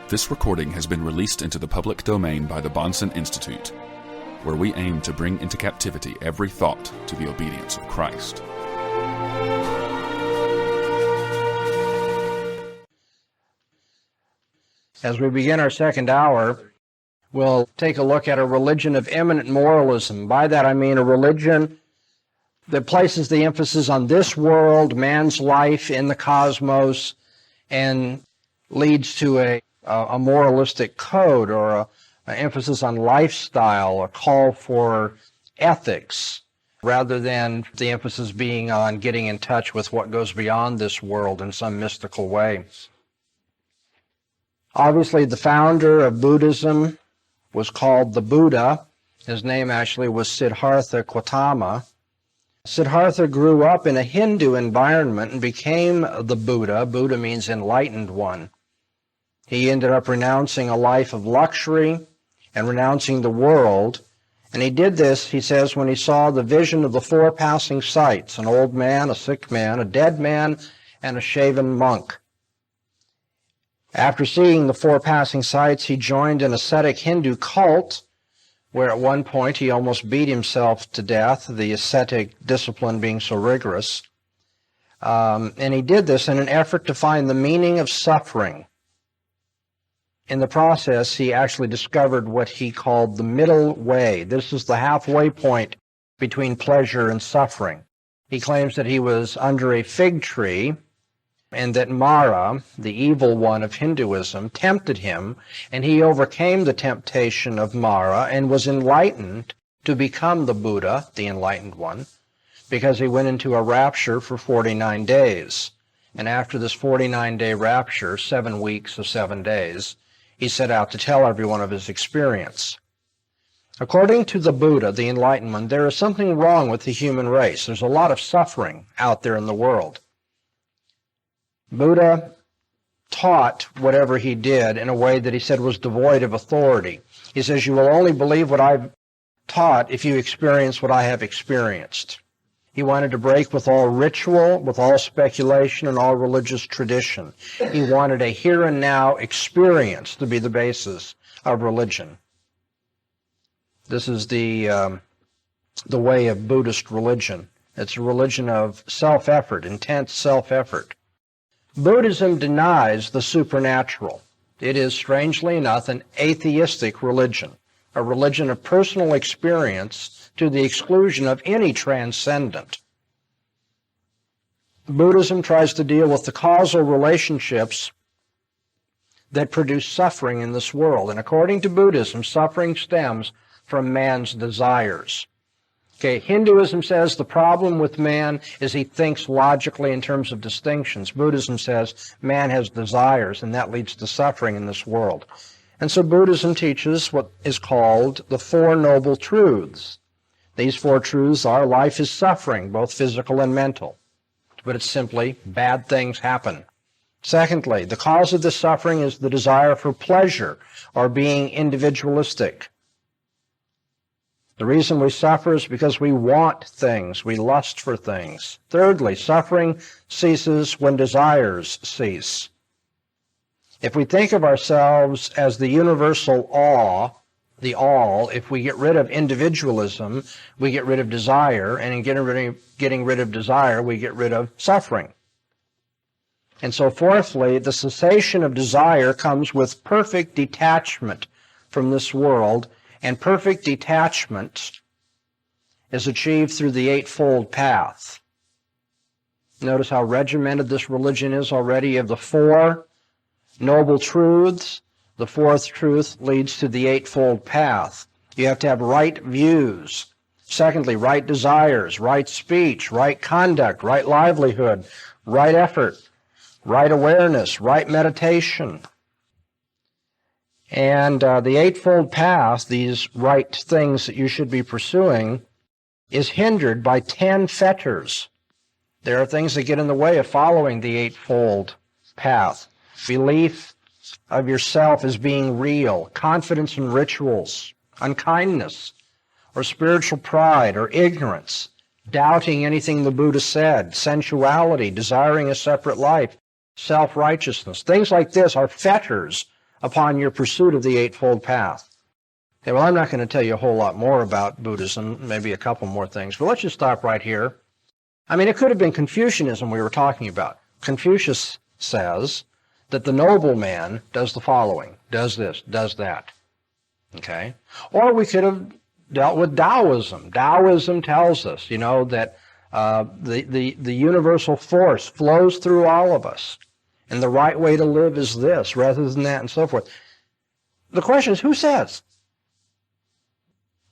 This recording has been released into the public domain by the Bahnsen Institute, where we aim to bring into captivity every thought to the obedience of Christ. As we begin our second hour, we'll take a look at a religion of eminent moralism. By that I mean a religion that places the emphasis on this world, man's life in the cosmos, and leads to a moralistic code or an emphasis on lifestyle, a call for ethics, rather than the emphasis being on getting in touch with what goes beyond this world in some mystical way. Obviously, the founder of Buddhism was called the Buddha. His name actually was Siddhartha Gautama. Siddhartha grew up in a Hindu environment and became the Buddha. Buddha means enlightened one. He ended up renouncing a life of luxury and renouncing the world. And he did this, he says, when he saw the vision of the four passing sights, an old man, a sick man, a dead man, and a shaven monk. After seeing the four passing sights, he joined an ascetic Hindu cult, where at one point he almost beat himself to death, the ascetic discipline being so rigorous. And he did this in an effort to find the meaning of suffering. In the process, he actually discovered what he called the middle way. This is the halfway point between pleasure and suffering. He claims that he was under a fig tree and that Mara, the evil one of Hinduism, tempted him, and he overcame the temptation of Mara and was enlightened to become the Buddha, the enlightened one, because he went into a rapture for 49 days. And after this 49-day rapture, 7 weeks of 7 days, he set out to tell everyone of his experience. According to the Buddha, the enlightened one, there is something wrong with the human race. There's a lot of suffering out there in the world. Buddha taught whatever he did in a way that he said was devoid of authority. He says, you will only believe what I've taught if you experience what I have experienced. He wanted to break with all ritual, with all speculation, and all religious tradition. He wanted a here and now experience to be the basis of religion. This is the way of Buddhist religion. It's a religion of self-effort, intense self-effort. Buddhism denies the supernatural. It is, strangely enough, an atheistic religion, a religion of personal experience to the exclusion of any transcendent. Buddhism tries to deal with the causal relationships that produce suffering in this world. And according to Buddhism, suffering stems from man's desires. Okay, Hinduism says the problem with man is he thinks logically in terms of distinctions. Buddhism says man has desires, and that leads to suffering in this world. And so Buddhism teaches what is called the Four Noble Truths. These four truths are life is suffering, both physical and mental. But it's simply bad things happen. Secondly, the cause of this suffering is the desire for pleasure or being individualistic. The reason we suffer is because we want things, we lust for things. Thirdly, suffering ceases when desires cease. If we think of ourselves as the universal the all, if we get rid of individualism, we get rid of desire, and in getting rid of desire, we get rid of suffering. And so fourthly, the cessation of desire comes with perfect detachment from this world, and perfect detachment is achieved through the Eightfold Path. Notice how regimented this religion is already. You have the Four Noble Truths. The fourth truth leads to the Eightfold Path. You have to have right views. Secondly, right desires, right speech, right conduct, right livelihood, right effort, right awareness, right meditation. And the Eightfold Path, these right things that you should be pursuing, is hindered by 10 fetters. There are things that get in the way of following the Eightfold Path. Belief of yourself as being real, confidence in rituals, unkindness, or spiritual pride, or ignorance, doubting anything the Buddha said, sensuality, desiring a separate life, self-righteousness. Things like this are fetters upon your pursuit of the Eightfold Path. Okay, well, I'm not going to tell you a whole lot more about Buddhism, maybe a couple more things, but let's just stop right here. I mean, it could have been Confucianism we were talking about. Confucius says that the noble man does the following, does this, does that. Okay? Or we could have dealt with Taoism. Taoism tells us, that the universal force flows through all of us, and the right way to live is this rather than that, and so forth. The question is, who says?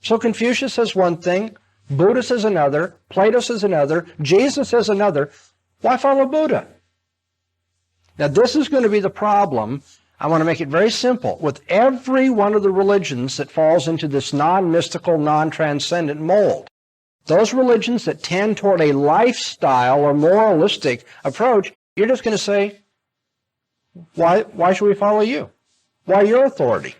So Confucius says one thing, Buddha says another, Plato says another, Jesus says another. Why follow Buddha? Now this is going to be the problem. I want to make it very simple. With every one of the religions that falls into this non-mystical, non-transcendent mold, those religions that tend toward a lifestyle or moralistic approach, you're just going to say, why should we follow you? Why your authority?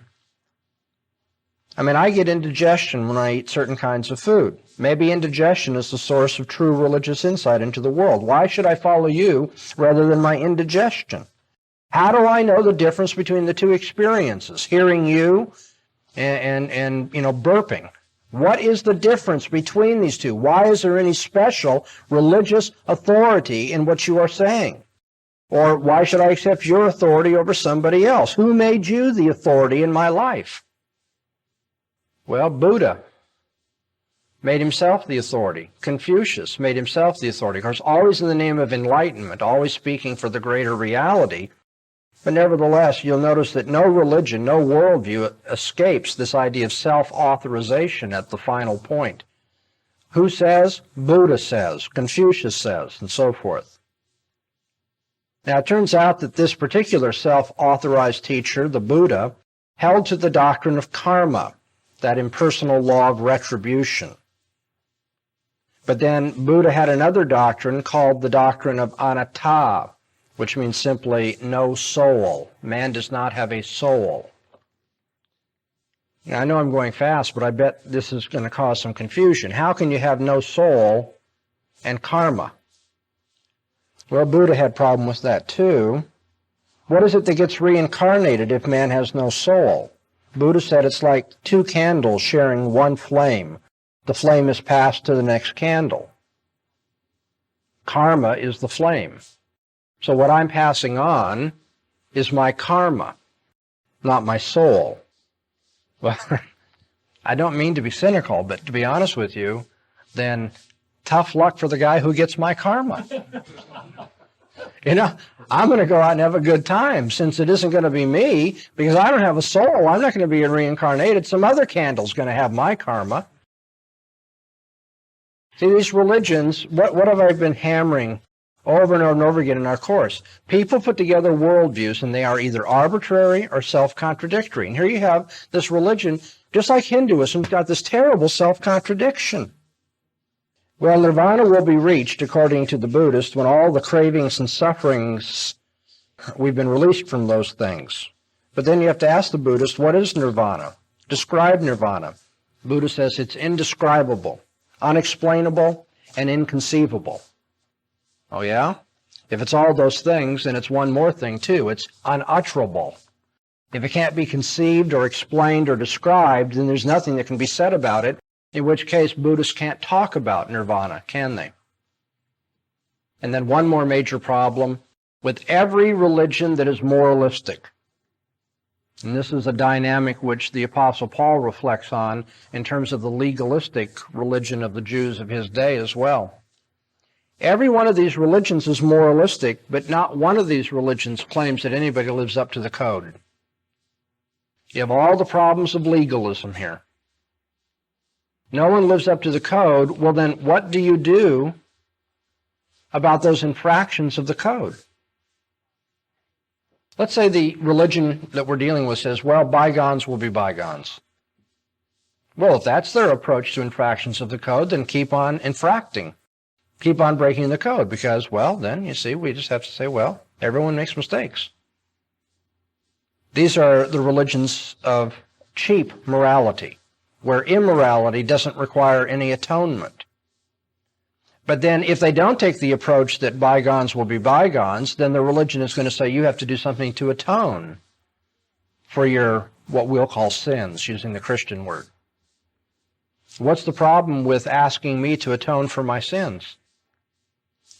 I mean, I get indigestion when I eat certain kinds of food. Maybe indigestion is the source of true religious insight into the world. Why should I follow you rather than my indigestion? How do I know the difference between the two experiences, hearing you and burping? What is the difference between these two? Why is there any special religious authority in what you are saying? Or why should I accept your authority over somebody else? Who made you the authority in my life? Well, Buddha made himself the authority. Confucius made himself the authority. Of course, always in the name of enlightenment, always speaking for the greater reality. But nevertheless, you'll notice that no religion, no worldview escapes this idea of self-authorization at the final point. Who says? Buddha says, Confucius says, and so forth. Now, it turns out that this particular self-authorized teacher, the Buddha, held to the doctrine of karma, that impersonal law of retribution. But then Buddha had another doctrine called the doctrine of anatta, which means simply no soul. Man does not have a soul. Now, I know I'm going fast, but I bet this is going to cause some confusion. How can you have no soul and karma? Well, Buddha had a problem with that too. What is it that gets reincarnated if man has no soul? Buddha said it's like two candles sharing one flame. The flame is passed to the next candle. Karma is the flame. So what I'm passing on is my karma, not my soul. Well, I don't mean to be cynical, but to be honest with you, then tough luck for the guy who gets my karma. I'm going to go out and have a good time since it isn't going to be me because I don't have a soul. I'm not going to be reincarnated. Some other candle's going to have my karma. See, these religions, what have I been hammering over and over and over again in our course? People put together worldviews and they are either arbitrary or self-contradictory. And here you have this religion, just like Hinduism, got this terrible self-contradiction. Well, nirvana will be reached, according to the Buddhist, when all the cravings and sufferings, we've been released from those things. But then you have to ask the Buddhist, what is nirvana? Describe nirvana. Buddha says it's indescribable, unexplainable, and inconceivable. Oh yeah? If it's all those things, then it's one more thing too. It's unutterable. If it can't be conceived or explained or described, then there's nothing that can be said about it. In which case, Buddhists can't talk about nirvana, can they? And then one more major problem with every religion that is moralistic. And this is a dynamic which the Apostle Paul reflects on in terms of the legalistic religion of the Jews of his day as well. Every one of these religions is moralistic, but not one of these religions claims that anybody lives up to the code. You have all the problems of legalism here. No one lives up to the code. Well, then what do you do about those infractions of the code? Let's say the religion that we're dealing with says, well, bygones will be bygones. Well, if that's their approach to infractions of the code, then keep on infracting. Keep on breaking the code because, well, then, you see, we just have to say, well, everyone makes mistakes. These are the religions of cheap morality, where immorality doesn't require any atonement. But then if they don't take the approach that bygones will be bygones, then the religion is going to say you have to do something to atone for your, what we'll call sins, using the Christian word. What's the problem with asking me to atone for my sins?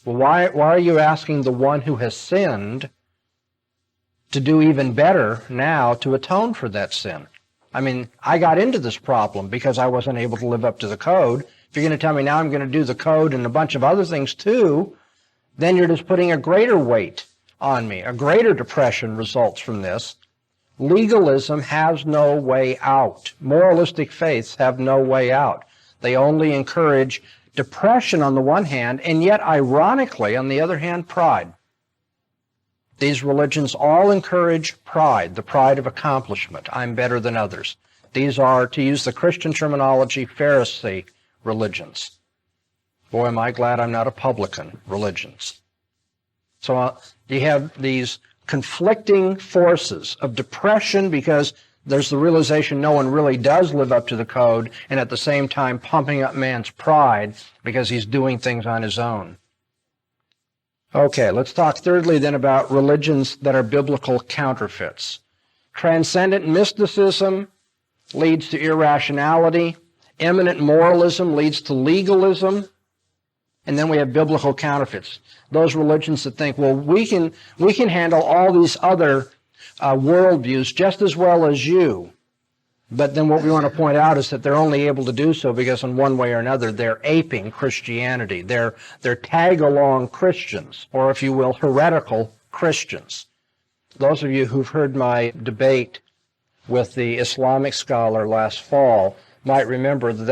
Well, why are you asking the one who has sinned to do even better now to atone for that sin? I mean, I got into this problem because I wasn't able to live up to the code. If you're going to tell me now I'm going to do the code and a bunch of other things too, then you're just putting a greater weight on me. A greater depression results from this. Legalism has no way out. Moralistic faiths have no way out. They only encourage depression on the one hand, and yet, ironically, on the other hand, pride. These religions all encourage pride, the pride of accomplishment. I'm better than others. These are, to use the Christian terminology, Pharisee religions. Boy, am I glad I'm not a publican religions. So you have these conflicting forces of depression because there's the realization no one really does live up to the code, and at the same time pumping up man's pride because he's doing things on his own. Okay, let's talk thirdly then about religions that are biblical counterfeits. Transcendent mysticism leads to irrationality. Eminent moralism leads to legalism. And then we have biblical counterfeits. Those religions that think, well, we can handle all these other worldviews just as well as you. But then what we want to point out is that they're only able to do so because in one way or another they're aping Christianity. They're tag-along Christians, or if you will, heretical Christians. Those of you who've heard my debate with the Islamic scholar last fall might remember that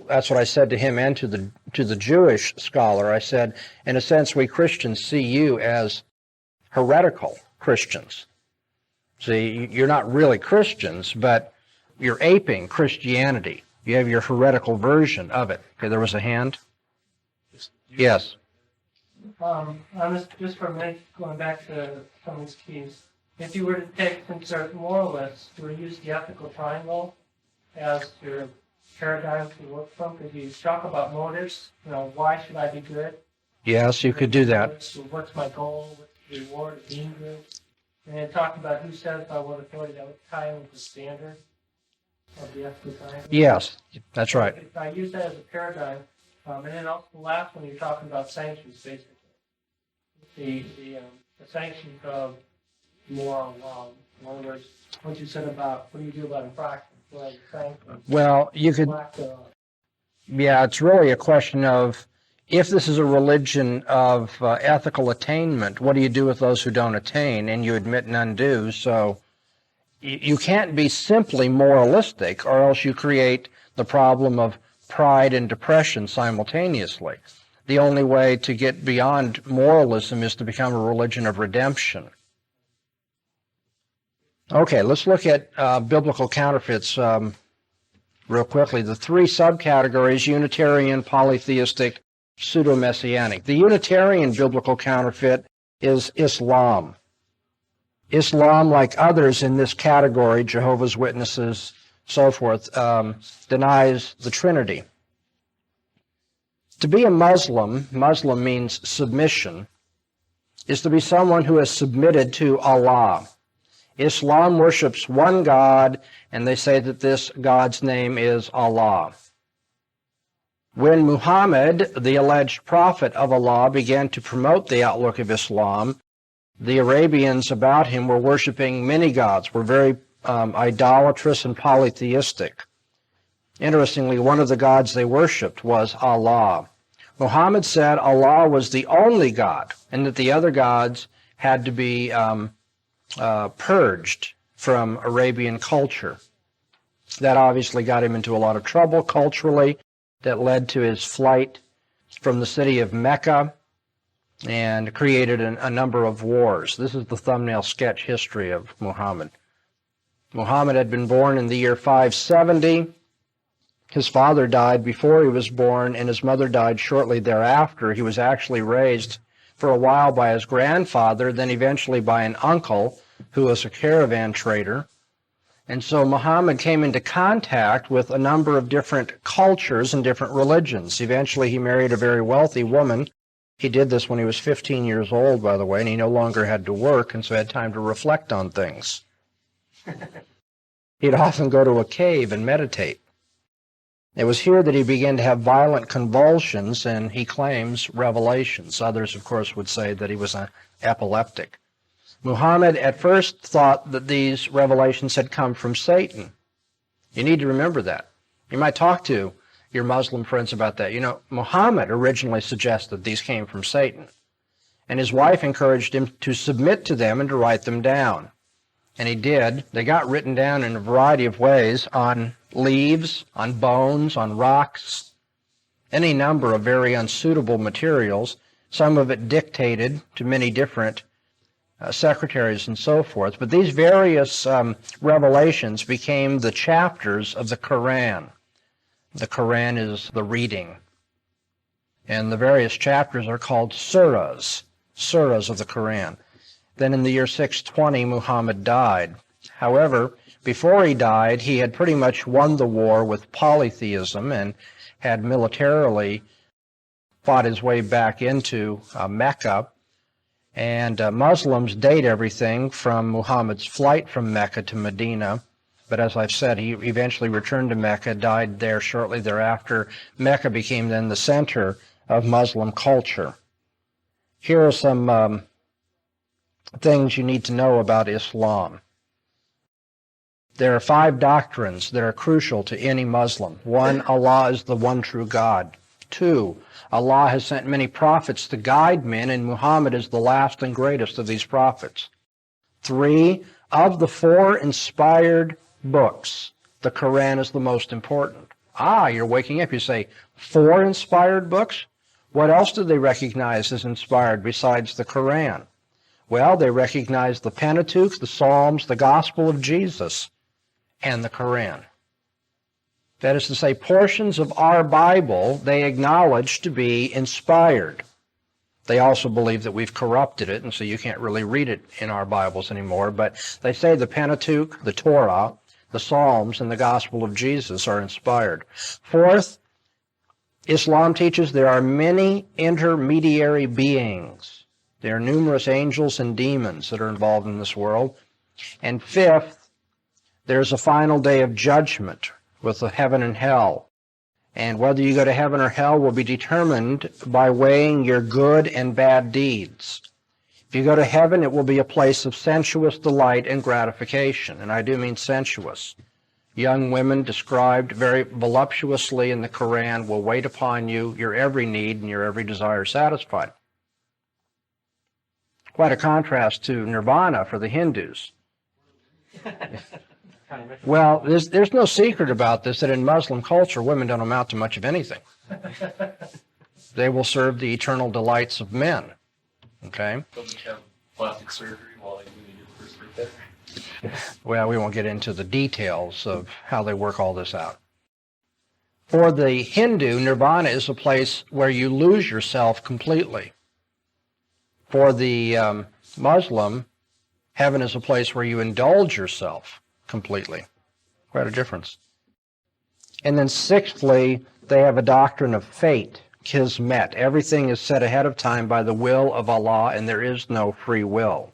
that's what I said to him and to the Jewish scholar. I said, in a sense, we Christians see you as heretical Christians. See, you're not really Christians, but you're aping Christianity. You have your heretical version of it. Okay, there was a hand? Yes. I was just for a minute going back to some of these keys. If you were to take, since they're moralists, to use the ethical triangle as your paradigm to work from, could you talk about motives? Why should I be good? Yes, you could do that. So what's my goal? What's the reward of being good? And then talk about who says by what authority. That would tie in with the standard of the ethical triangle. Yes, that's right. If I use that as a paradigm, and then also the last one, you're talking about sanctions, basically. The sanctions of moral law. In other words, what you said about what do you do about infractions? Well, you could, yeah, it's really a question of, if this is a religion of ethical attainment, what do you do with those who don't attain? And you admit none do, so you can't be simply moralistic, or else you create the problem of pride and depression simultaneously. The only way to get beyond moralism is to become a religion of redemption. Okay, let's look at biblical counterfeits real quickly. The three subcategories: Unitarian, polytheistic, pseudo-messianic. The Unitarian biblical counterfeit is Islam. Islam, like others in this category, Jehovah's Witnesses, so forth, denies the Trinity. To be a Muslim means submission, is to be someone who has submitted to Allah. Islam worships one God, and they say that this God's name is Allah. When Muhammad, the alleged prophet of Allah, began to promote the outlook of Islam, the Arabians about him were worshiping many gods, were very idolatrous and polytheistic. Interestingly, one of the gods they worshipped was Allah. Muhammad said Allah was the only God, and that the other gods had to be purged from Arabian culture. That obviously got him into a lot of trouble culturally. That led to his flight from the city of Mecca and created a number of wars. This is the thumbnail sketch history of Muhammad. Muhammad had been born in the year 570. His father died before he was born, and his mother died shortly thereafter. He was actually raised for a while by his grandfather, then eventually by an uncle who was a caravan trader. And so Muhammad came into contact with a number of different cultures and different religions. Eventually he married a very wealthy woman. He did this when he was 15 years old, by the way, and he no longer had to work, and so had time to reflect on things. He'd often go to a cave and meditate. It was here that he began to have violent convulsions, and he claims revelations. Others, of course, would say that he was an epileptic. Muhammad at first thought that these revelations had come from Satan. You need to remember that. You might talk to your Muslim friends about that. You know, Muhammad originally suggested these came from Satan, and his wife encouraged him to submit to them and to write them down. And he did. They got written down in a variety of ways, on leaves, on bones, on rocks, any number of very unsuitable materials, some of it dictated to many different secretaries and so forth. But these various revelations became the chapters of the Quran. The Quran is the reading. And the various chapters are called surahs of the Quran. Then in the year 620, Muhammad died. However, before he died, he had pretty much won the war with polytheism and had militarily fought his way back into Mecca. And Muslims date everything from Muhammad's flight from Mecca to Medina. But as I've said, he eventually returned to Mecca, died there shortly thereafter. Mecca became then the center of Muslim culture. Here are some things you need to know about Islam. There are 5 doctrines that are crucial to any Muslim. 1, Allah is the one true God. 2, Allah has sent many prophets to guide men, and Muhammad is the last and greatest of these prophets. 3, of the 4 inspired books, the Quran is the most important. You're waking up. You say, 4 inspired books? What else do they recognize as inspired besides the Quran? Well, they recognize the Pentateuch, the Psalms, the Gospel of Jesus, and the Quran. That is to say, portions of our Bible they acknowledge to be inspired. They also believe that we've corrupted it, and so you can't really read it in our Bibles anymore, but they say the Pentateuch, the Torah, the Psalms, and the Gospel of Jesus are inspired. 4th, Islam teaches there are many intermediary beings. There are numerous angels and demons that are involved in this world. And 5th, there's a final day of judgment with the heaven and hell. And whether you go to heaven or hell will be determined by weighing your good and bad deeds. If you go to heaven, it will be a place of sensuous delight and gratification. And I do mean sensuous. Young women described very voluptuously in the Quran will wait upon you, your every need and your every desire satisfied. Quite a contrast to nirvana for the Hindus. Well, there's no secret about this, that in Muslim culture, women don't amount to much of anything. They will serve the eternal delights of men. Okay? Don't you have plastic surgery while they do your first birthday? Well, we won't get into the details of how they work all this out. For the Hindu, nirvana is a place where you lose yourself completely. For the Muslim, heaven is a place where you indulge yourself completely. Quite a difference. And then 6thly, they have a doctrine of fate, kismet. Everything is set ahead of time by the will of Allah, and there is no free will.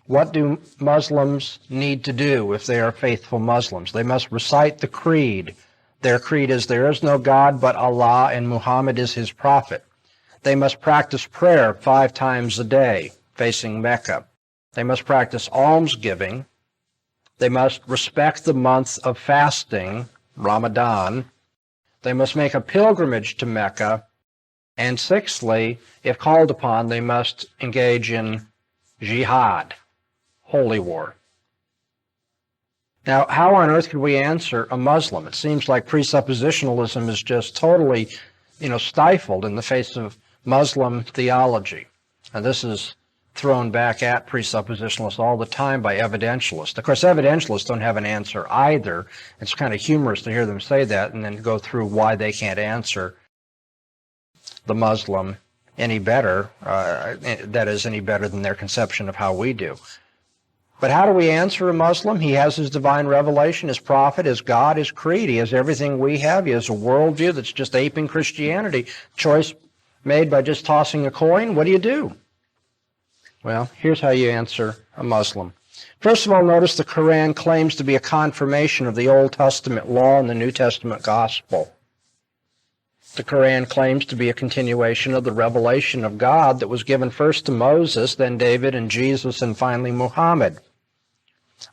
What do Muslims need to do if they are faithful Muslims? They must recite the creed. Their creed is, there is no God but Allah, and Muhammad is his prophet. They must practice prayer 5 times a day, facing Mecca. They must practice almsgiving. They must respect the month of fasting, Ramadan. They must make a pilgrimage to Mecca. And 6thly, if called upon, they must engage in jihad, holy war. Now, how on earth could we answer a Muslim? It seems like presuppositionalism is just totally, stifled in the face of Muslim theology. And this is thrown back at presuppositionalists all the time by evidentialists. Of course, evidentialists don't have an answer either. It's kind of humorous to hear them say that and then go through why they can't answer the Muslim any better, that is, any better than their conception of how we do. But how do we answer a Muslim? He has his divine revelation, his prophet, his God, his creed. He has everything we have. He has a worldview that's just aping Christianity. Choice made by just tossing a coin. What do you do? Well, here's how you answer a Muslim. First of all, notice the Quran claims to be a confirmation of the Old Testament law and the New Testament gospel. The Quran claims to be a continuation of the revelation of God that was given first to Moses, then David and Jesus, and finally Muhammad.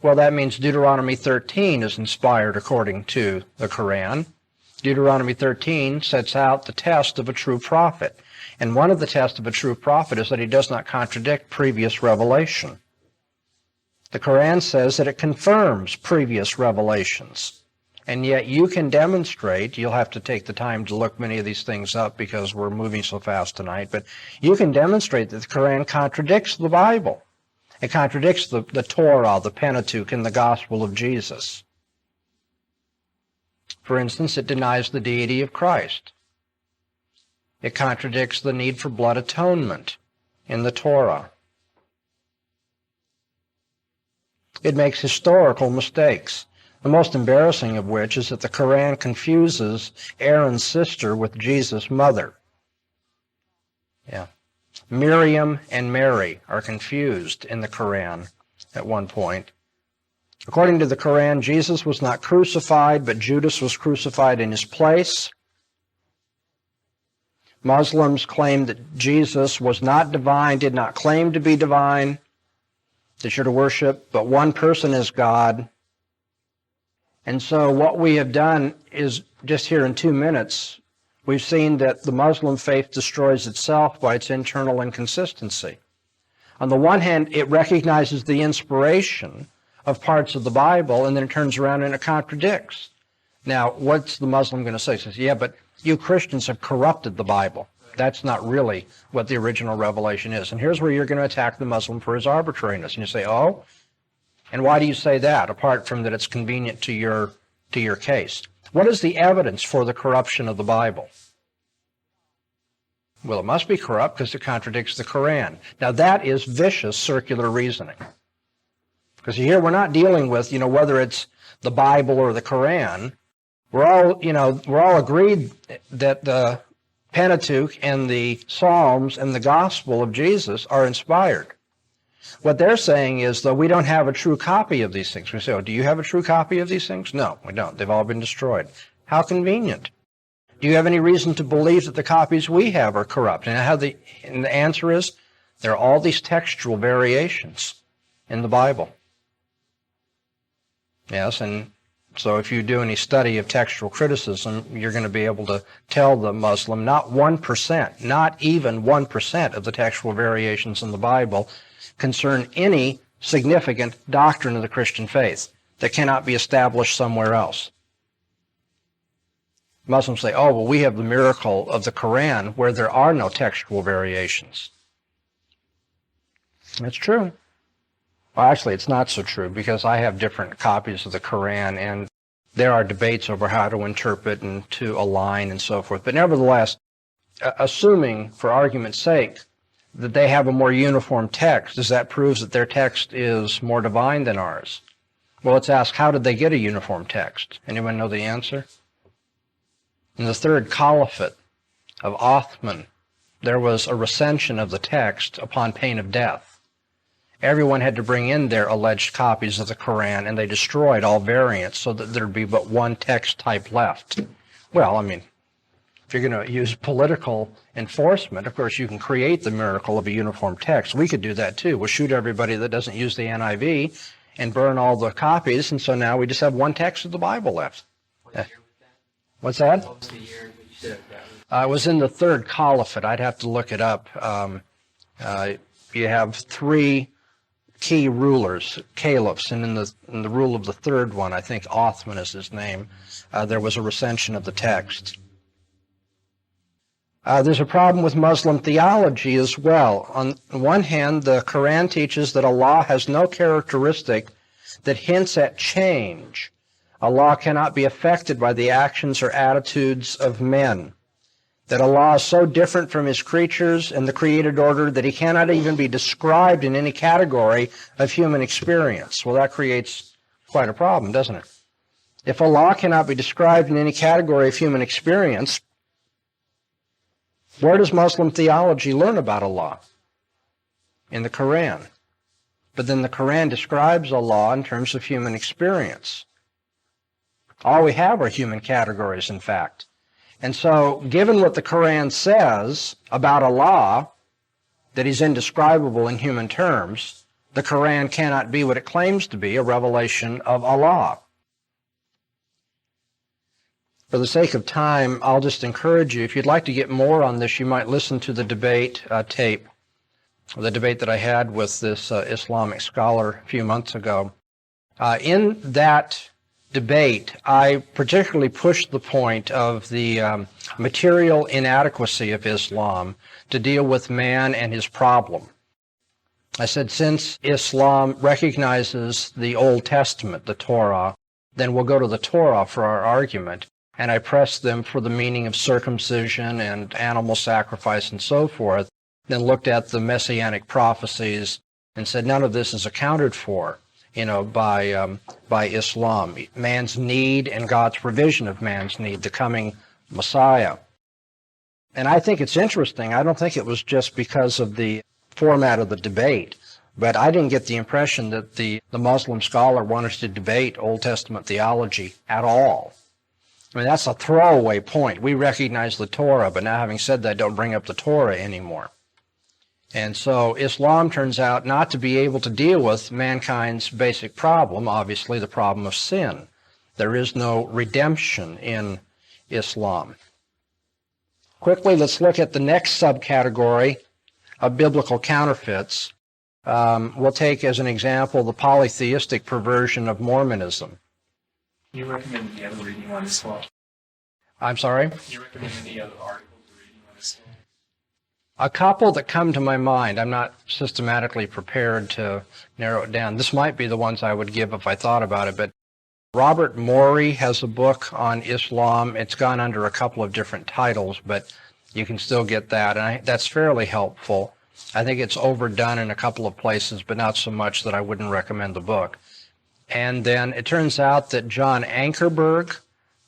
Well, that means Deuteronomy 13 is inspired according to the Quran. Deuteronomy 13 sets out the test of a true prophet. And one of the tests of a true prophet is that he does not contradict previous revelation. The Quran says that it confirms previous revelations. And yet you can demonstrate, you'll have to take the time to look many of these things up because we're moving so fast tonight, but you can demonstrate that the Quran contradicts the Bible. It contradicts the Torah, the Pentateuch, and the gospel of Jesus. For instance, it denies the deity of Christ. It contradicts the need for blood atonement in the Torah. It makes historical mistakes, the most embarrassing of which is that the Quran confuses Aaron's sister with Jesus' mother. Miriam and Mary are confused in the Quran at one point. According to the Quran, Jesus was not crucified, but Judas was crucified in his place. Muslims claim that Jesus was not divine, did not claim to be divine, that you're to worship but one person as God. And so what we have done is, just here in 2 minutes, we've seen that the Muslim faith destroys itself by its internal inconsistency. On the one hand, it recognizes the inspiration of parts of the Bible, and then it turns around and it contradicts. Now, what's the Muslim going to say? He says, yeah, but you Christians have corrupted the Bible. That's not really what the original revelation is. And here's where you're going to attack the Muslim for his arbitrariness. And you say, oh, and why do you say that, apart from that it's convenient to your case? What is the evidence for the corruption of the Bible? Well, it must be corrupt because it contradicts the Quran. Now, that is vicious circular reasoning. Because here we're not dealing with, whether it's the Bible or the Quran. We're all agreed that the Pentateuch and the Psalms and the Gospel of Jesus are inspired. What they're saying is, though, we don't have a true copy of these things. We say, oh, do you have a true copy of these things? No, we don't. They've all been destroyed. How convenient. Do you have any reason to believe that the copies we have are corrupt? And the answer is, there are all these textual variations in the Bible. Yes, and so if you do any study of textual criticism, you're going to be able to tell the Muslim not 1%, not even 1% of the textual variations in the Bible concern any significant doctrine of the Christian faith that cannot be established somewhere else. Muslims say, oh, well, we have the miracle of the Quran where there are no textual variations. That's true. Well, actually, it's not so true because I have different copies of the Quran and there are debates over how to interpret and to align and so forth. But nevertheless, assuming, for argument's sake, that they have a more uniform text, does that prove that their text is more divine than ours? Well, let's ask, how did they get a uniform text? Anyone know the answer? In the third caliphate of Othman, there was a recension of the text upon pain of death. Everyone had to bring in their alleged copies of the Quran, and they destroyed all variants so that there'd be but one text type left. Well, if you're going to use political enforcement, of course, you can create the miracle of a uniform text. We could do that too. We'll shoot everybody that doesn't use the NIV and burn all the copies, and so now we just have one text of the Bible left. What's that? What was the year that you said that was? It was in the third caliphate. I'd have to look it up. You have three key rulers, caliphs, and in the rule of the third one, I think Othman is his name, there was a recension of the text. There's a problem with Muslim theology as well. On one hand, the Quran teaches that Allah has no characteristic that hints at change. Allah cannot be affected by the actions or attitudes of men. That Allah is so different from His creatures and the created order that He cannot even be described in any category of human experience. Well, that creates quite a problem, doesn't it? If Allah cannot be described in any category of human experience, where does Muslim theology learn about Allah? In the Quran. but then the Quran describes Allah in terms of human experience. All we have are human categories, in fact. And so, given what the Quran says about Allah, that He's indescribable in human terms, the Quran cannot be what it claims to be, a revelation of Allah. For the sake of time, I'll just encourage you, if you'd like to get more on this, you might listen to the debate tape, the debate that I had with this Islamic scholar a few months ago. In that debate, I particularly pushed the point of the material inadequacy of Islam to deal with man and his problem. I said, since Islam recognizes the Old Testament, the Torah, then we'll go to the Torah for our argument. And I pressed them for the meaning of circumcision and animal sacrifice and so forth, then looked at the messianic prophecies and said none of this is accounted for, by Islam. Man's need and God's provision of man's need, the coming Messiah. And I think it's interesting. I don't think it was just because of the format of the debate, but I didn't get the impression that the Muslim scholar wanted to debate Old Testament theology at all. I mean, that's a throwaway point. We recognize the Torah, but now having said that, don't bring up the Torah anymore. And so Islam turns out not to be able to deal with mankind's basic problem, obviously the problem of sin. There is no redemption in Islam. Quickly, let's look at the next subcategory of biblical counterfeits. We'll take as an example the polytheistic perversion of Mormonism. You recommend any other reading on Islam? I'm sorry? You recommend any other articles or reading on Islam? A couple that come to my mind. I'm not systematically prepared to narrow it down. This might be the ones I would give if I thought about it, but Robert Morey has a book on Islam. It's gone under a couple of different titles, but you can still get that, and that's fairly helpful. I think it's overdone in a couple of places, but not so much that I wouldn't recommend the book. And then it turns out that John Ankerberg,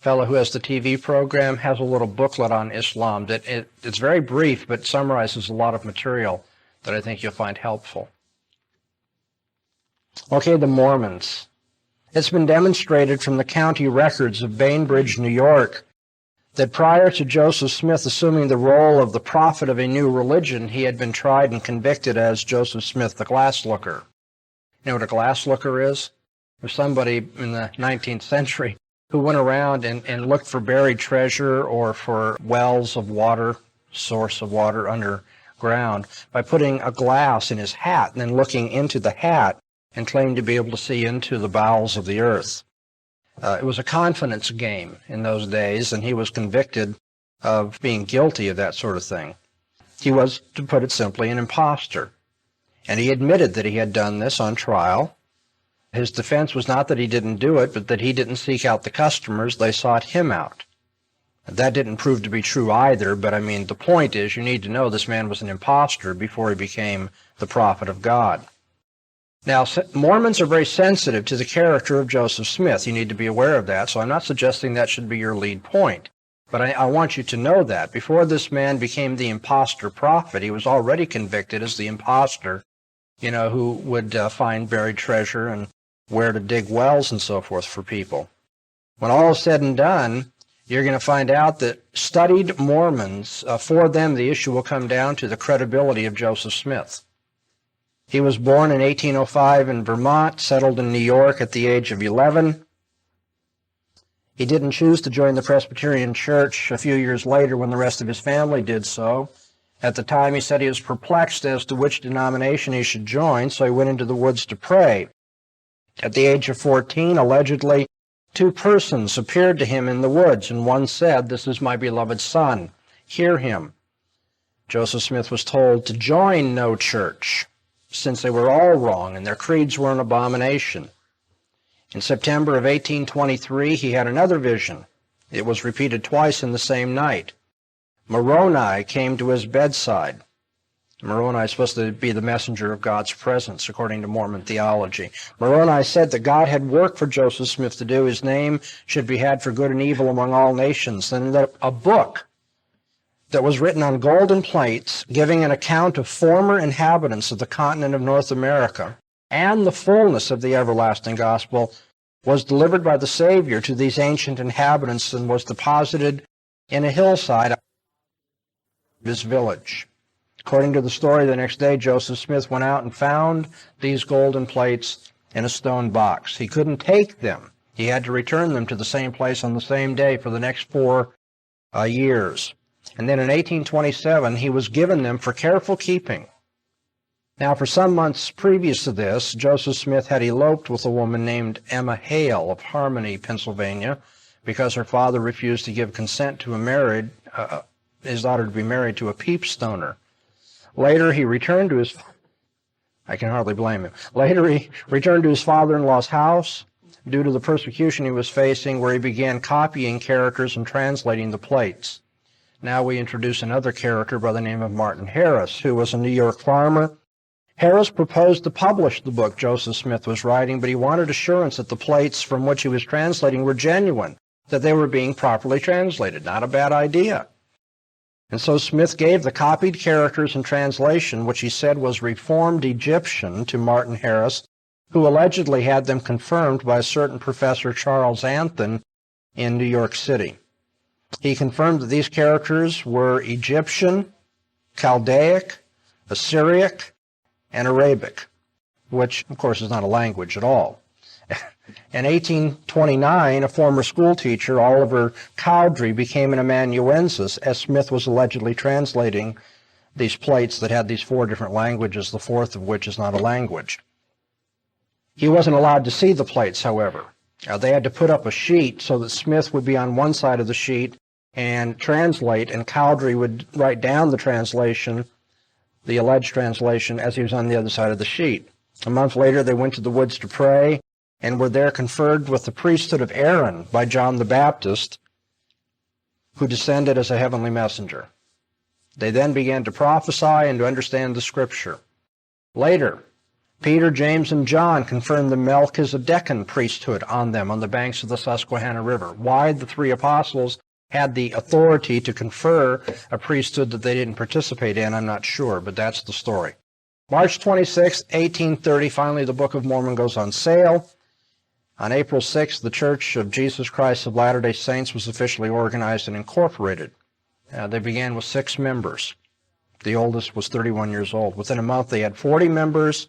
fellow who has the TV program, has a little booklet on Islam that it's very brief, but summarizes a lot of material that I think you'll find helpful. Okay, the Mormons. It's been demonstrated from the county records of Bainbridge, New York, that prior to Joseph Smith assuming the role of the prophet of a new religion, he had been tried and convicted as Joseph Smith the Glasslooker. You know what a glasslooker is? There's somebody in the 19th century who went around and looked for buried treasure or for wells of water, source of water underground, by putting a glass in his hat and then looking into the hat and claimed to be able to see into the bowels of the earth. It was a confidence game in those days, and he was convicted of being guilty of that sort of thing. He was, to put it simply, an imposter. And he admitted that he had done this on trial. His defense was not that he didn't do it, but that he didn't seek out the customers, they sought him out. That didn't prove to be true either, but I mean, the point is you need to know this man was an imposter before he became the prophet of God. Now, Mormons are very sensitive to the character of Joseph Smith. You need to be aware of that, so I'm not suggesting that should be your lead point. But I want you to know that before this man became the imposter prophet, he was already convicted as the imposter, who would find buried treasure and where to dig wells and so forth for people. When all is said and done, you're going to find out that studied Mormons, for them the issue will come down to the credibility of Joseph Smith. He was born in 1805 in Vermont, settled in New York at the age of 11. He didn't choose to join the Presbyterian Church a few years later when the rest of his family did so. At the time, he said he was perplexed as to which denomination he should join, so he went into the woods to pray. At the age of 14, allegedly, two persons appeared to him in the woods, and one said, "This is my beloved son. Hear him." Joseph Smith was told to join no church, since they were all wrong and their creeds were an abomination. In September of 1823, he had another vision. It was repeated twice in the same night. Moroni came to his bedside. Moroni is supposed to be the messenger of God's presence, according to Mormon theology. Moroni said that God had work for Joseph Smith to do. His name should be had for good and evil among all nations. And that a book that was written on golden plates, giving an account of former inhabitants of the continent of North America, and the fullness of the everlasting gospel was delivered by the Savior to these ancient inhabitants and was deposited in a hillside of his village. According to the story, the next day Joseph Smith went out and found these golden plates in a stone box. He couldn't take them. He had to return them to the same place on the same day for the next 4 years. And then in 1827, he was given them for careful keeping. Now, for some months previous to this, Joseph Smith had eloped with a woman named Emma Hale of Harmony, Pennsylvania, because her father refused to give consent to his daughter to be married to a peepstoner. Later, he returned to his... I can hardly blame him. Later, he returned to his father-in-law's house due to the persecution he was facing, where he began copying characters and translating the plates. Now we introduce another character by the name of Martin Harris, who was a New York farmer. Harris proposed to publish the book Joseph Smith was writing, but he wanted assurance that the plates from which he was translating were genuine, that they were being properly translated. Not a bad idea. And so Smith gave the copied characters and translation, which he said was Reformed Egyptian, to Martin Harris, who allegedly had them confirmed by a certain Professor Charles Anthon in New York City. He confirmed that these characters were Egyptian, Chaldaic, Assyriac, and Arabic, which, of course, is not a language at all. In 1829, a former schoolteacher, Oliver Cowdery, became an amanuensis, as Smith was allegedly translating these plates that had these 4 different languages, the 4th of which is not a language. He wasn't allowed to see the plates, however. They had to put up a sheet so that Smith would be on one side of the sheet and translate, and Cowdery would write down the translation, the alleged translation, as he was on the other side of the sheet. A month later, they went to the woods to pray and were there conferred with the priesthood of Aaron by John the Baptist, who descended as a heavenly messenger. They then began to prophesy and to understand the Scripture. Later, Peter, James, and John confirmed the Melchizedecan priesthood on them on the banks of the Susquehanna River. Why the 3 apostles had the authority to confer a priesthood that they didn't participate in, I'm not sure, but that's the story. March 26, 1830, finally the Book of Mormon goes on sale. On April 6, the Church of Jesus Christ of Latter-day Saints was officially organized and incorporated. They began with 6 members. The oldest was 31 years old. Within a month, they had 40 members.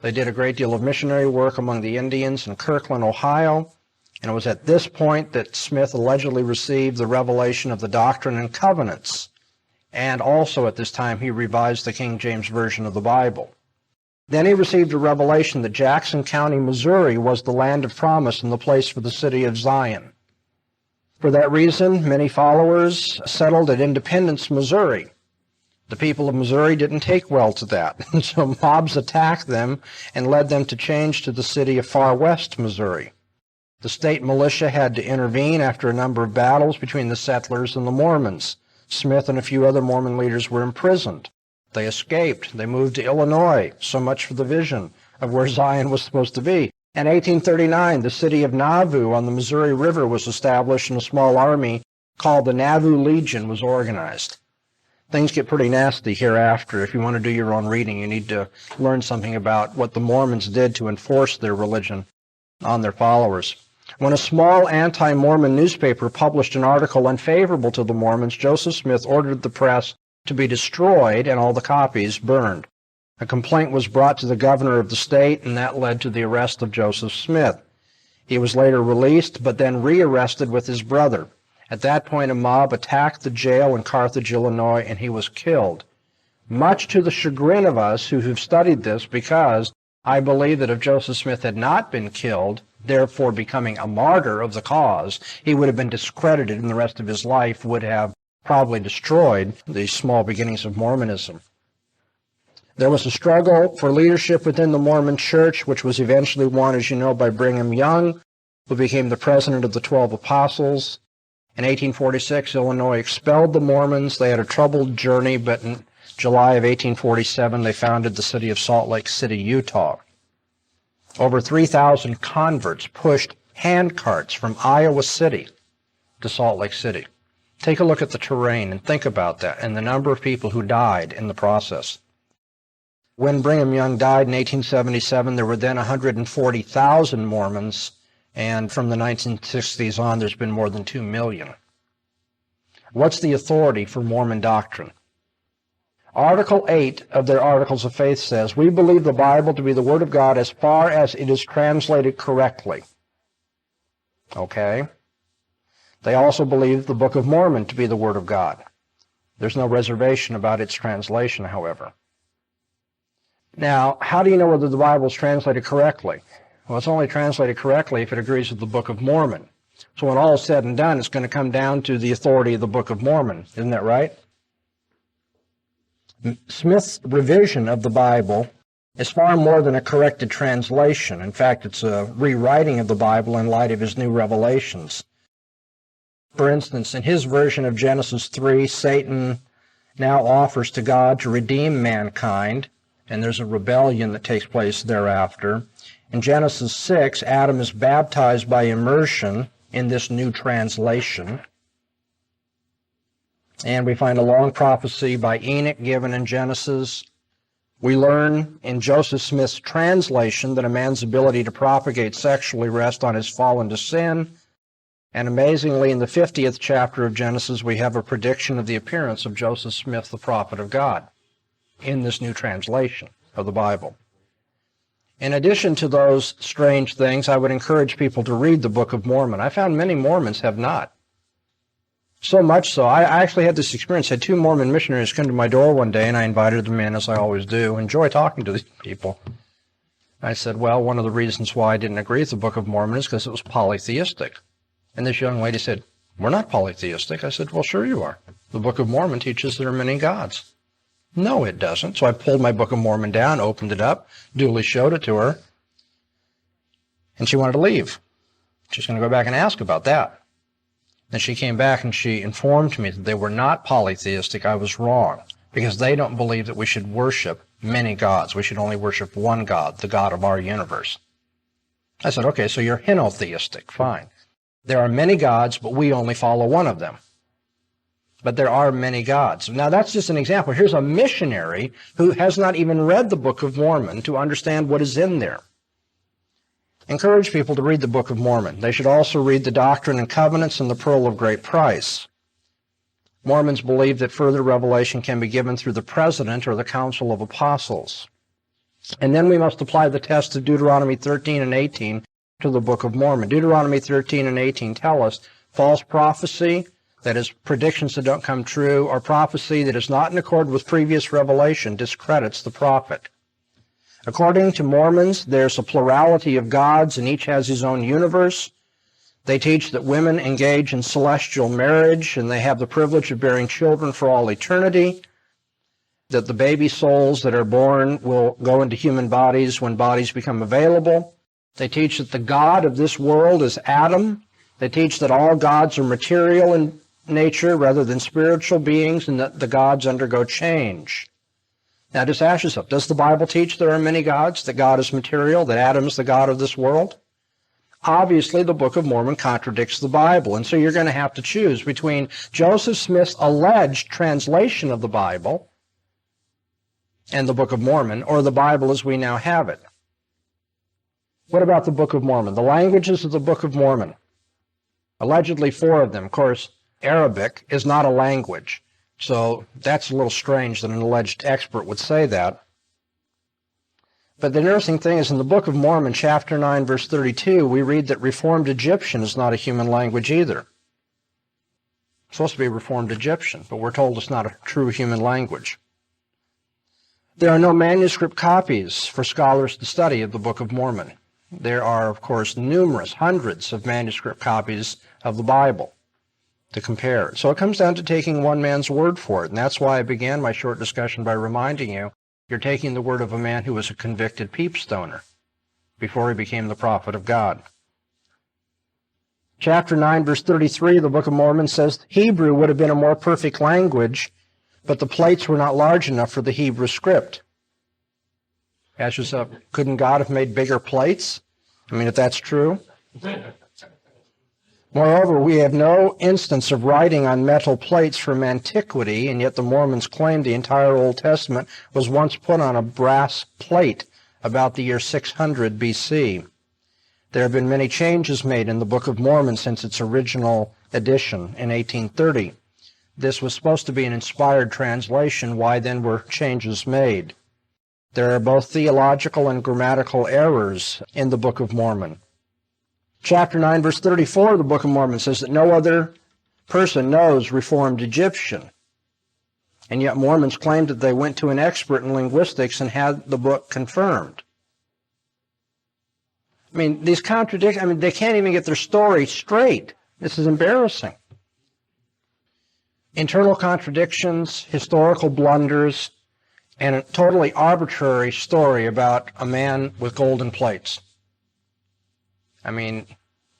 They did a great deal of missionary work among the Indians in Kirkland, Ohio. And it was at this point that Smith allegedly received the revelation of the Doctrine and Covenants. And also at this time, he revised the King James Version of the Bible. Then he received a revelation that Jackson County, Missouri, was the land of promise and the place for the city of Zion. For that reason, many followers settled at Independence, Missouri. The people of Missouri didn't take well to that, and so mobs attacked them and led them to change to the city of Far West, Missouri. The state militia had to intervene after a number of battles between the settlers and the Mormons. Smith and a few other Mormon leaders were imprisoned. They escaped. They moved to Illinois. So much for the vision of where Zion was supposed to be. In 1839, the city of Nauvoo on the Missouri River was established, and a small army called the Nauvoo Legion was organized. Things get pretty nasty hereafter. If you want to do your own reading, you need to learn something about what the Mormons did to enforce their religion on their followers. When a small anti-Mormon newspaper published an article unfavorable to the Mormons, Joseph Smith ordered the press to be destroyed and all the copies burned. A complaint was brought to the governor of the state, and that led to the arrest of Joseph Smith. He was later released, but then rearrested with his brother. At that point, a mob attacked the jail in Carthage, Illinois, and he was killed. Much to the chagrin of us who have studied this, because I believe that if Joseph Smith had not been killed, therefore becoming a martyr of the cause, he would have been discredited, and the rest of his life would have probably destroyed the small beginnings of Mormonism. There was a struggle for leadership within the Mormon Church, which was eventually won, as you know, by Brigham Young, who became the president of the 12 Apostles. In 1846, Illinois expelled the Mormons. They had a troubled journey, but in July of 1847, they founded the city of Salt Lake City, Utah. Over 3,000 converts pushed handcarts from Iowa City to Salt Lake City. Take a look at the terrain and think about that and the number of people who died in the process. When Brigham Young died in 1877, there were then 140,000 Mormons, and from the 1960s on, there's been more than 2 million. What's the authority for Mormon doctrine? Article 8 of their Articles of Faith says, we believe the Bible to be the Word of God as far as it is translated correctly. Okay? They also believe the Book of Mormon to be the Word of God. There's no reservation about its translation, however. Now, how do you know whether the Bible is translated correctly? Well, it's only translated correctly if it agrees with the Book of Mormon. So when all is said and done, it's going to come down to the authority of the Book of Mormon. Isn't that right? Smith's revision of the Bible is far more than a corrected translation. In fact, it's a rewriting of the Bible in light of his new revelations. For instance, in his version of Genesis 3, Satan now offers to God to redeem mankind, and there's a rebellion that takes place thereafter. In Genesis 6, Adam is baptized by immersion in this new translation. And we find a long prophecy by Enoch given in Genesis. We learn in Joseph Smith's translation that a man's ability to propagate sexually rests on his fall into sin. And amazingly, in the 50th chapter of Genesis, we have a prediction of the appearance of Joseph Smith, the prophet of God, in this new translation of the Bible. In addition to those strange things, I would encourage people to read the Book of Mormon. I found many Mormons have not. So much so, I actually had this experience. I had 2 Mormon missionaries come to my door one day, and I invited them in, as I always do. Enjoy talking to these people. I said, well, one of the reasons why I didn't agree with the Book of Mormon is because it was polytheistic. And this young lady said, we're not polytheistic. I said, well, sure you are. The Book of Mormon teaches there are many gods. No, it doesn't. So I pulled my Book of Mormon down, opened it up, duly showed it to her, and she wanted to leave. She's going to go back and ask about that. Then she came back and she informed me that they were not polytheistic. I was wrong, because they don't believe that we should worship many gods. We should only worship one God, the God of our universe. I said, okay, so you're henotheistic. Fine. There are many gods, but we only follow one of them. But there are many gods. Now, that's just an example. Here's a missionary who has not even read the Book of Mormon to understand what is in there. Encourage people to read the Book of Mormon. They should also read the Doctrine and Covenants and the Pearl of Great Price. Mormons believe that further revelation can be given through the President or the Council of Apostles. And then we must apply the test of Deuteronomy 13 and 18 to the Book of Mormon. Deuteronomy 13 and 18 tell us false prophecy, that is, predictions that don't come true, or prophecy that is not in accord with previous revelation, discredits the prophet. According to Mormons, there's a plurality of gods, and each has his own universe. They teach that women engage in celestial marriage, and they have the privilege of bearing children for all eternity, that the baby souls that are born will go into human bodies when bodies become available. They teach that the God of this world is Adam. They teach that all gods are material in nature rather than spiritual beings, and that the gods undergo change. Now, just ask yourself, does the Bible teach there are many gods, that God is material, that Adam is the God of this world? Obviously, the Book of Mormon contradicts the Bible, and so you're going to have to choose between Joseph Smith's alleged translation of the Bible and the Book of Mormon, or the Bible as we now have it. What about the Book of Mormon? The languages of the Book of Mormon, allegedly 4 of them. Of course, Arabic is not a language, so that's a little strange that an alleged expert would say that. But the interesting thing is in the Book of Mormon, chapter 9, verse 32, we read that Reformed Egyptian is not a human language either. It's supposed to be Reformed Egyptian, but we're told it's not a true human language. There are no manuscript copies for scholars to study of the Book of Mormon. There are, of course, numerous, hundreds of manuscript copies of the Bible to compare. So it comes down to taking one man's word for it, and that's why I began my short discussion by reminding you, you're taking the word of a man who was a convicted peepstoner before he became the prophet of God. Chapter 9, verse 33 of the Book of Mormon says, Hebrew would have been a more perfect language, but the plates were not large enough for the Hebrew script. Ask yourself, couldn't God have made bigger plates? I mean, if that's true. Moreover, we have no instance of writing on metal plates from antiquity, and yet the Mormons claim the entire Old Testament was once put on a brass plate about the year 600 BC. There have been many changes made in the Book of Mormon since its original edition in 1830. This was supposed to be an inspired translation. Why then were changes made? There are both theological and grammatical errors in the Book of Mormon. Chapter 9, verse 34 of the Book of Mormon says that no other person knows Reformed Egyptian. And yet Mormons claim that they went to an expert in linguistics and had the book confirmed. I mean, these contradictions, they can't even get their story straight. This is embarrassing. Internal contradictions, historical blunders, and a totally arbitrary story about a man with golden plates.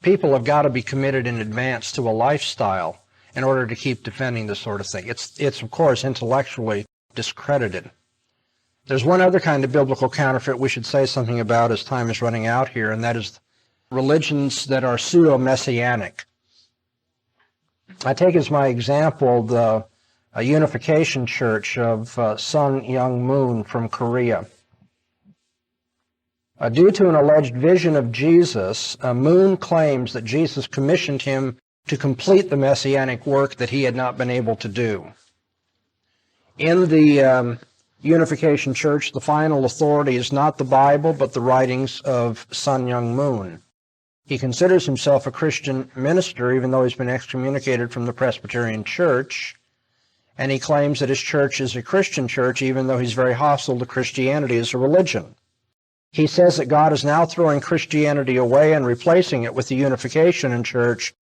People have got to be committed in advance to a lifestyle in order to keep defending this sort of thing. It's of course, intellectually discredited. There's one other kind of biblical counterfeit we should say something about as time is running out here, and that is religions that are pseudo-messianic. I take as my example the Unification Church of Sun Myung Moon from Korea. Due to an alleged vision of Jesus, Moon claims that Jesus commissioned him to complete the messianic work that he had not been able to do. In the Unification Church, the final authority is not the Bible, but the writings of Sun Myung Moon. He considers himself a Christian minister, even though he's been excommunicated from the Presbyterian Church, and he claims that his church is a Christian church, even though he's very hostile to Christianity as a religion. He says that God is now throwing Christianity away and replacing it with the Unification Church,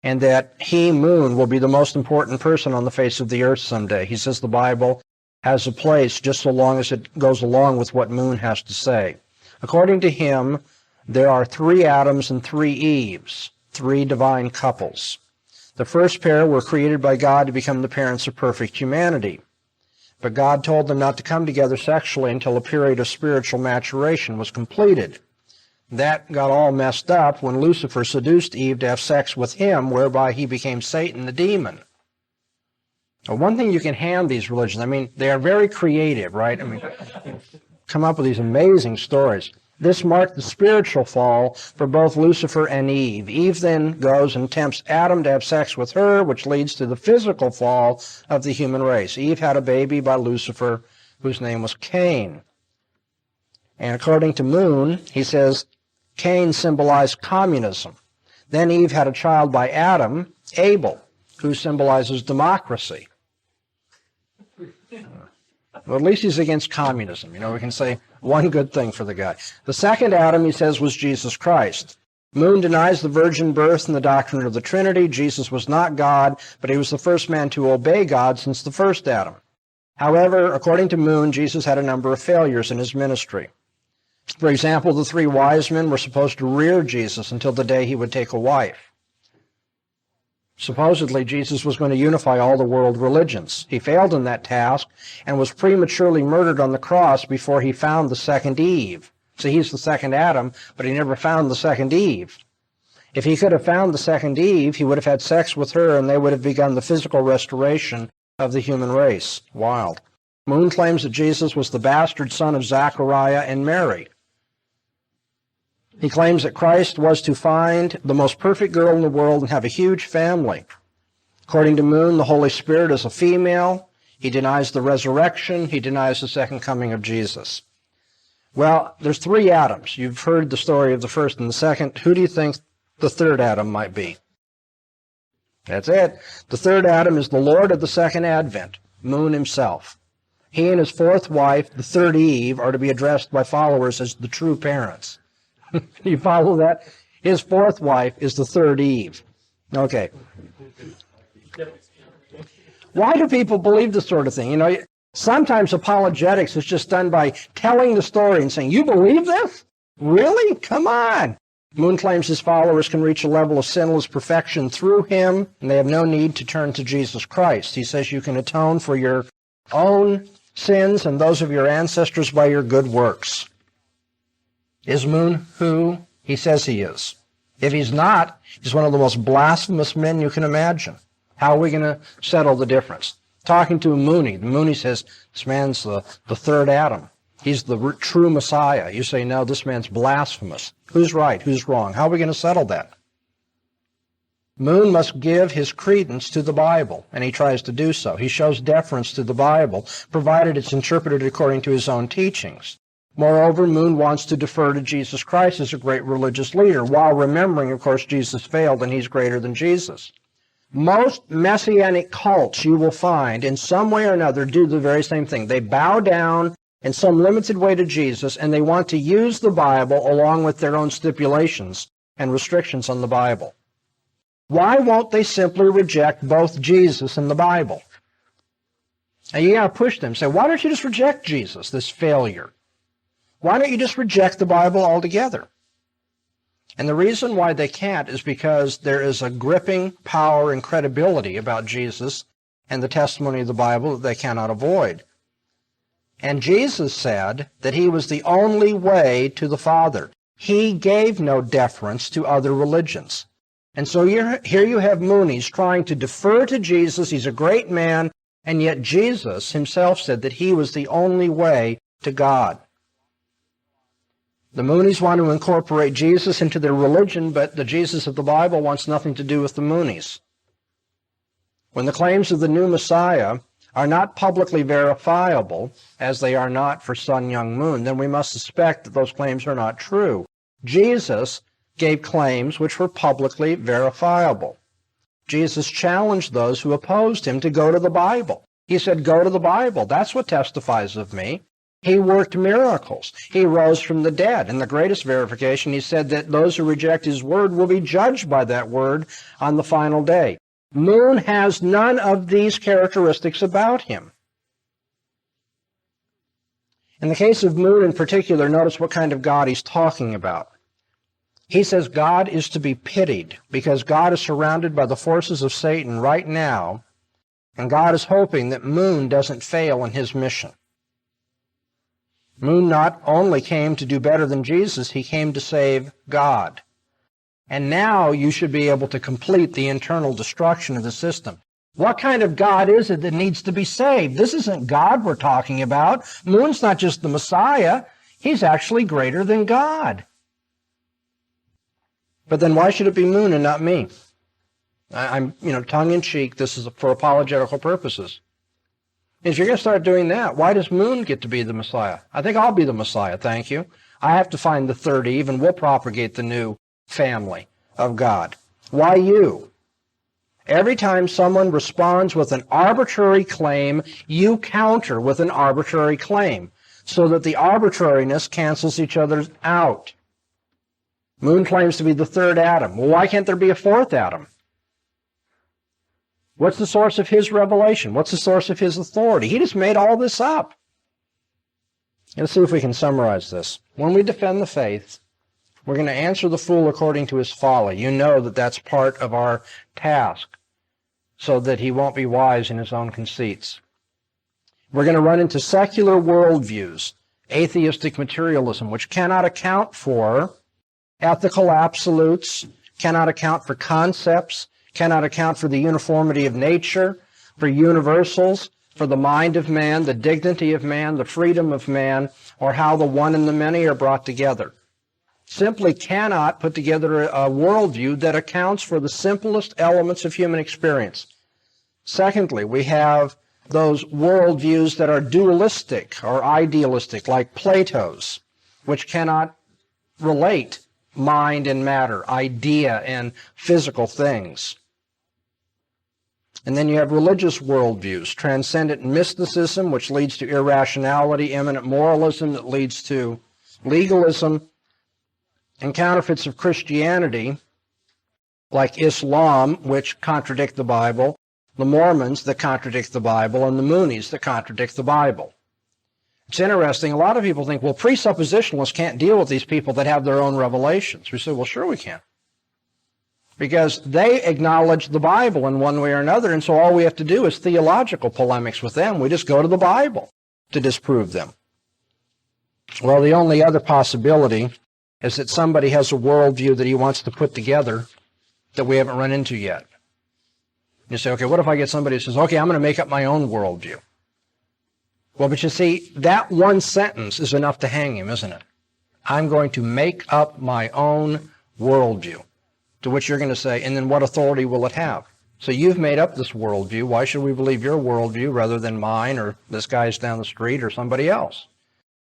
and that he, Moon, will be the most important person on the face of the earth someday. He says the Bible has a place just so long as it goes along with what Moon has to say. According to him, there are 3 Adams and 3 Eves, 3 divine couples. The first pair were created by God to become the parents of perfect humanity. But God told them not to come together sexually until a period of spiritual maturation was completed. That got all messed up when Lucifer seduced Eve to have sex with him, whereby he became Satan the demon. Now, one thing you can hand these religions, they are very creative, right? Come up with these amazing stories. This marked the spiritual fall for both Lucifer and Eve. Eve then goes and tempts Adam to have sex with her, which leads to the physical fall of the human race. Eve had a baby by Lucifer, whose name was Cain. And according to Moon, he says Cain symbolized communism. Then Eve had a child by Adam, Abel, who symbolizes democracy. Well, at least he's against communism. We can say one good thing for the guy. The second Adam, he says, was Jesus Christ. Moon denies the virgin birth and the doctrine of the Trinity. Jesus was not God, but he was the first man to obey God since the first Adam. However, according to Moon, Jesus had a number of failures in his ministry. For example, the 3 wise men were supposed to rear Jesus until the day he would take a wife. Supposedly, Jesus was going to unify all the world religions. He failed in that task and was prematurely murdered on the cross before he found the second Eve. So he's the second Adam, but he never found the second Eve. If he could have found the second Eve, he would have had sex with her, and they would have begun the physical restoration of the human race. Wild. Moon claims that Jesus was the bastard son of Zachariah and Mary. He claims that Christ was to find the most perfect girl in the world and have a huge family. According to Moon, the Holy Spirit is a female. He denies the resurrection. He denies the second coming of Jesus. Well, there's 3 Adams. You've heard the story of the first and the second. Who do you think the third Adam might be? That's it. The third Adam is the Lord of the second advent, Moon himself. He and his 4th wife, the third Eve, are to be addressed by followers as the true parents. You follow that? His 4th wife is the third Eve. Okay. Why do people believe this sort of thing? Sometimes apologetics is just done by telling the story and saying, you believe this? Really? Come on. Moon claims his followers can reach a level of sinless perfection through him, and they have no need to turn to Jesus Christ. He says you can atone for your own sins and those of your ancestors by your good works. Is Moon who he says he is? If he's not, he's one of the most blasphemous men you can imagine. How are we going to settle the difference? Talking to a Mooney, the Mooney says, this man's the third Adam. He's the true Messiah. You say, no, this man's blasphemous. Who's right? Who's wrong? How are we going to settle that? Moon must give his credence to the Bible, and he tries to do so. He shows deference to the Bible, provided it's interpreted according to his own teachings. Moreover, Moon wants to defer to Jesus Christ as a great religious leader, while remembering, of course, Jesus failed and he's greater than Jesus. Most messianic cults you will find, in some way or another, do the very same thing. They bow down in some limited way to Jesus, and they want to use the Bible along with their own stipulations and restrictions on the Bible. Why won't they simply reject both Jesus and the Bible? And you got to push them. Say, why don't you just reject Jesus, this failure? Why don't you just reject the Bible altogether? And the reason why they can't is because there is a gripping power and credibility about Jesus and the testimony of the Bible that they cannot avoid. And Jesus said that he was the only way to the Father. He gave no deference to other religions. And so here you have Moonies trying to defer to Jesus. He's a great man, and yet Jesus himself said that he was the only way to God. The Moonies want to incorporate Jesus into their religion, but the Jesus of the Bible wants nothing to do with the Moonies. When the claims of the new Messiah are not publicly verifiable, as they are not for Sun Myung Moon, then we must suspect that those claims are not true. Jesus gave claims which were publicly verifiable. Jesus challenged those who opposed him to go to the Bible. He said, go to the Bible. That's what testifies of me. He worked miracles. He rose from the dead. And the greatest verification, he said that those who reject his word will be judged by that word on the final day. Moon has none of these characteristics about him. In the case of Moon in particular, notice what kind of God he's talking about. He says God is to be pitied because God is surrounded by the forces of Satan right now, and God is hoping that Moon doesn't fail in his mission. Moon not only came to do better than Jesus, he came to save God. And now you should be able to complete the internal destruction of the system. What kind of God is it that needs to be saved? This isn't God we're talking about. Moon's not just the Messiah. He's actually greater than God. But then why should it be Moon and not me? I'm, tongue-in-cheek, this is for apologetical purposes. If you're going to start doing that, why does Moon get to be the Messiah? I think I'll be the Messiah, thank you. I have to find the third Eve, and we'll propagate the new family of God. Why you? Every time someone responds with an arbitrary claim, you counter with an arbitrary claim, so that the arbitrariness cancels each other out. Moon claims to be the third Adam. Well, why can't there be a fourth Adam? What's the source of his revelation? What's the source of his authority? He just made all this up. Let's see if we can summarize this. When we defend the faith, we're going to answer the fool according to his folly. You know that that's part of our task, so that he won't be wise in his own conceits. We're going to run into secular worldviews, atheistic materialism, which cannot account for ethical absolutes, cannot account for concepts, cannot account for the uniformity of nature, for universals, for the mind of man, the dignity of man, the freedom of man, or how the one and the many are brought together. Simply cannot put together a worldview that accounts for the simplest elements of human experience. Secondly, we have those worldviews that are dualistic or idealistic, like Plato's, which cannot relate mind and matter, idea and physical things. And then you have religious worldviews, transcendent mysticism, which leads to irrationality, immanent moralism that leads to legalism, and counterfeits of Christianity, like Islam, which contradict the Bible, the Mormons that contradict the Bible, and the Moonies that contradict the Bible. It's interesting, a lot of people think, well, presuppositionalists can't deal with these people that have their own revelations. We say, well, sure we can. Because they acknowledge the Bible in one way or another, and so all we have to do is theological polemics with them. We just go to the Bible to disprove them. Well, the only other possibility is that somebody has a worldview that he wants to put together that we haven't run into yet. You say, okay, what if I get somebody who says, okay, I'm going to make up my own worldview? Well, but you see, that one sentence is enough to hang him, isn't it? I'm going to make up my own worldview. To which you're going to say, and then what authority will it have? So you've made up this worldview. Why should we believe your worldview rather than mine or this guy's down the street or somebody else?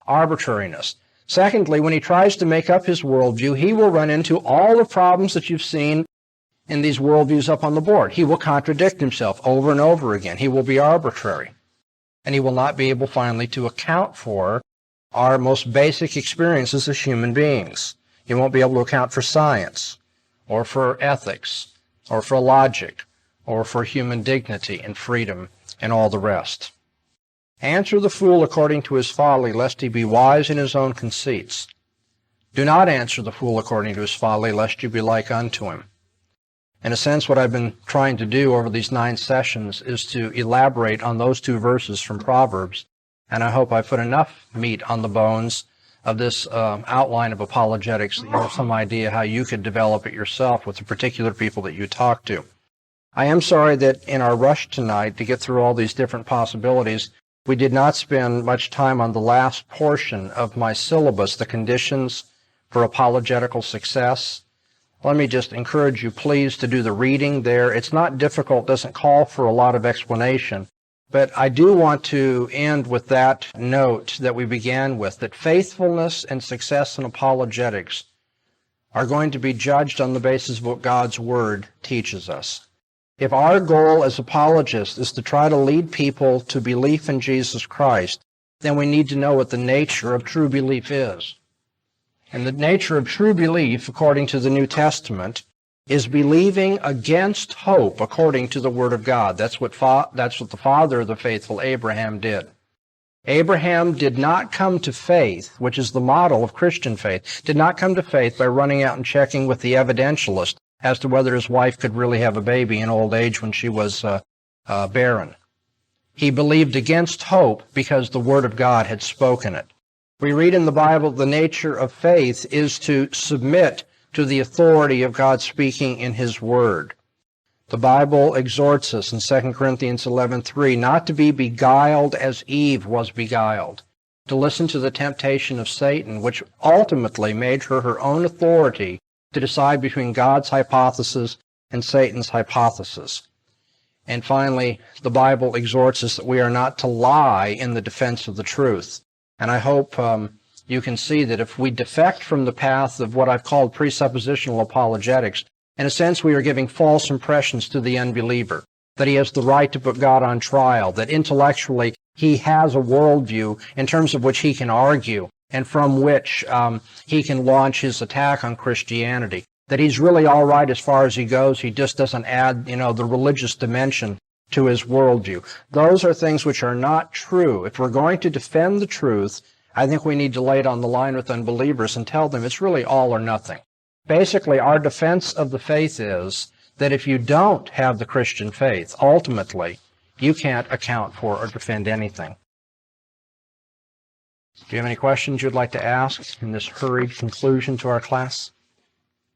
Arbitrariness. Secondly, when he tries to make up his worldview, he will run into all the problems that you've seen in these worldviews up on the board. He will contradict himself over and over again. He will be arbitrary. And he will not be able finally to account for our most basic experiences as human beings. He won't be able to account for science, or for ethics, or for logic, or for human dignity and freedom and all the rest. Answer the fool according to his folly, lest he be wise in his own conceits. Do not answer the fool according to his folly, lest you be like unto him. In a sense, what I've been trying to do over these 9 sessions is to elaborate on those 2 verses from Proverbs, and I hope I put enough meat on the bones of this outline of apologetics that you have some idea how you could develop it yourself with the particular people that you talk to. I am sorry that in our rush tonight to get through all these different possibilities, we did not spend much time on the last portion of my syllabus, the conditions for apologetical success. Let me just encourage you, please, to do the reading there. It's not difficult, doesn't call for a lot of explanation. But I do want to end with that note that we began with, that faithfulness and success in apologetics are going to be judged on the basis of what God's Word teaches us. If our goal as apologists is to try to lead people to belief in Jesus Christ, then we need to know what the nature of true belief is. And the nature of true belief, according to the New Testament, is believing against hope according to the Word of God. That's what the father of the faithful, Abraham, did. Abraham did not come to faith, which is the model of Christian faith, did not come to faith by running out and checking with the evidentialist as to whether his wife could really have a baby in old age when she was barren. He believed against hope because the Word of God had spoken it. We read in the Bible the nature of faith is to submit to the authority of God speaking in His Word. The Bible exhorts us in 2 Corinthians 11:3 not to be beguiled as Eve was beguiled, to listen to the temptation of Satan, which ultimately made her her own authority to decide between God's hypothesis and Satan's hypothesis. And finally, the Bible exhorts us that we are not to lie in the defense of the truth. And I hope you can see that if we defect from the path of what I've called presuppositional apologetics, in a sense we are giving false impressions to the unbeliever, that he has the right to put God on trial, that intellectually he has a worldview in terms of which he can argue and from which he can launch his attack on Christianity, that he's really all right as far as he goes, he just doesn't add, the religious dimension to his worldview. Those are things which are not true. If we're going to defend the truth, I think we need to lay it on the line with unbelievers and tell them it's really all or nothing. Basically, our defense of the faith is that if you don't have the Christian faith, ultimately, you can't account for or defend anything. Do you have any questions you'd like to ask in this hurried conclusion to our class?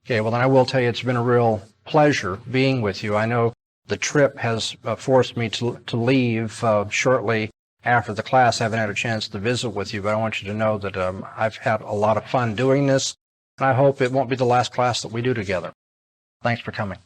Okay, well then I will tell you it's been a real pleasure being with you. I know the trip has forced me to leave shortly after the class. I haven't had a chance to visit with you, but I want you to know that I've had a lot of fun doing this, and I hope it won't be the last class that we do together. Thanks for coming.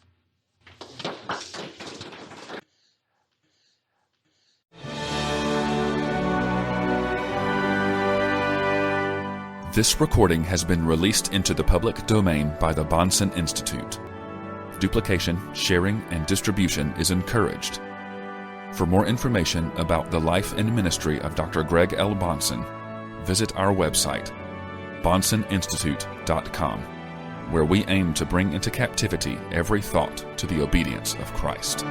This recording has been released into the public domain by the Bahnsen Institute. Duplication, sharing, and distribution is encouraged. For more information about the life and ministry of Dr. Greg L. Bahnsen, visit our website, bahnseninstitute.com, where we aim to bring into captivity every thought to the obedience of Christ.